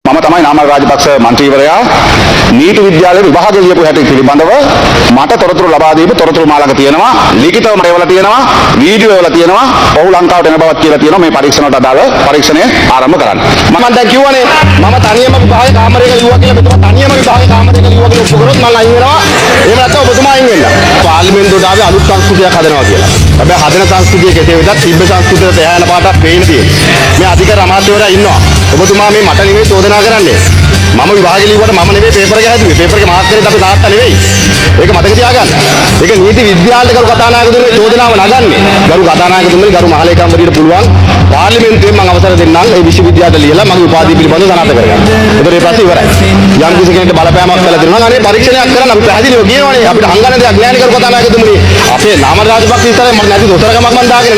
මම තමයි නාමල් රාජපක්ෂ මන්ත්‍රීවරයා නීති විද්‍යාලයේ විභාගය ලියපු හැටි පිළිබඳව මට තොරතුරු ලබා දීපු තොරතුරු මාලක තියෙනවා ලිඛිතව මට ඒවල තියෙනවා වීඩියෝ වල තියෙනවා ඔහු ලංකාවට එන බවක් කියලා තියෙනවා මේ පරීක්ෂණයට අදාළ පරීක්ෂණය ආරම්භ කරන්න මම දැන් කිව්වනේ මම තනියම විභාගයේ කාමරයක ලියුවා කියලා මෙතන තනියම විභාගයේ කාමරයක ලියුවා කියලා ඔප්පු කරොත් මම අයින් වෙනවා එහෙම නැත්නම් ඔබතුමා අයින් වෙන්න පාර්ලිමේන්තුවට ආවේ අලුත් සංස්කෘතියක් හදනවා කියලා හැබැයි හදන සංස්කෘතිය කෙසේ වෙතත් තිබ්බ සංස්කෘතියට එහා යන පාටක් පේන්න තියෙනවා මේ අධිකාර අමාත්‍යවරයා ඉන්නවා ඔබතුමා මේ මට නෙමෙයි චෝදනා කරන්නේ මම විභාගෙ ලිව්වට මම නෙමෙයි පේපර් එක හැදුවේ පේපර් එක මාක් කරේත් අපි තාත්තා නෙවෙයි ඒක මතක තියාගන්න ඒක නීති විද්‍යාලයේ කරු කතානායකතුමනි චෝදනාව නගන්නේ ගරු කතානායකතුමනි ගරු මහලේකම්වරියට පුළුවන් පාර්ලිමේන්තුවෙන් මම අවසර දෙන්නම් ඒ විශ්වවිද්‍යාලයට ලියලා මගේ උපාධිය පිළිබඳව සනාථ කරගන්න. ඒතර ඒ ප්‍රශ්නේ ඉවරයි. යම් කිසි කෙනෙක්ට බලපෑමක් කළා දෙනවා නම් අනේ පරීක්ෂණයක් කරන්න අපි පැහැදිලිව කියනවනේ අපිට හංගන දෙයක් නෑ නේ කරු කතානායකතුමනි අපේ නාමල් රාජපක්ෂ ඉස්සරහ මට නැති දොස්තරකමක් මම දාගෙන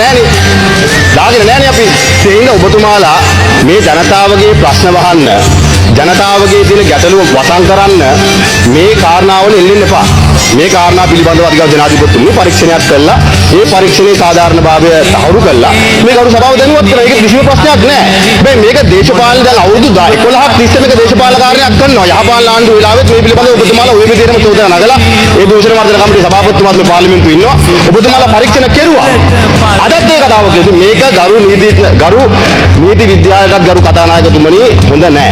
නෑනේ අපි ඒ හින්දා ඔබතුමාලා මේ ජනතාවගේ ප්‍රශ්න වහන්න ජනතාවගේ තියෙන ගැටලුව වසන් කරන්න මේ කාරණාවල එල්ලෙන්න එපා. මේ කාරණා පිළිබඳව අධිකාර ජනාධිපතිතුමනි පරීක්ෂණයක් කළා. ඒ පරීක්ෂණයේ සාධාරණභාවය තහවුරු කළා. මේ කරු සභාව දැනුවත් කරා. ඒක කිසිම ප්‍රශ්නයක් නෑ. හැබැයි මේක දේශපාලන දැන් අවුරුදු 11ක් තිස්සේ මේක දේශපාලන කාර්යයක් කරනවා. යහපාලන ආණ්ඩුව වෙලාවෙත් මේ පිළිබඳව ඔබතුමාලා ওই විදිහටම චෝදනා නගලා ඒ දූෂණ වර්ධන කමිටුවේ සභාපතිතුමාත් මේ පාර්ලිමේන්තුවේ ඉන්නවා. ඔබතුමාලා පරීක්ෂණ කෙරුවා. අදත් ඒ කතාව කියද්දි මේක ගරු නීති විද්‍යාලයටත් ගරු කතානායකතුමනි හොඳ නෑ.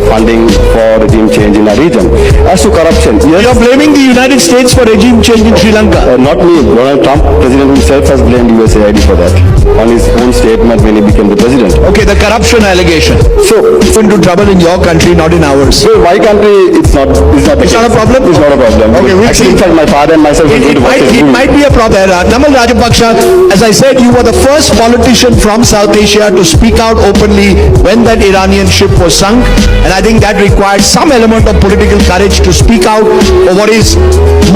Funding for regime change in our region. As to corruption, yes. You are blaming the United States for regime change in Sri Lanka. Not me. Donald Trump, president himself, has blamed USAID for that on his own statement when he became the president. Okay, the corruption allegation. So, It's into trouble in your country, not in ours. so my country, it's not the It's case. not a problem? It's not a problem. Okay, we'll Actually, see. in fact, my father and myself will go to watch It might be a problem. Namal Rajapaksa, as I said, you were the first politician from South Asia to speak out openly when that Iranian ship was sunk, and I think that required some element of political courage to speak out for what is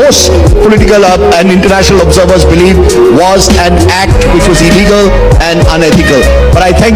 most political and international observers believe was an act which was illegal and unethical. But I thank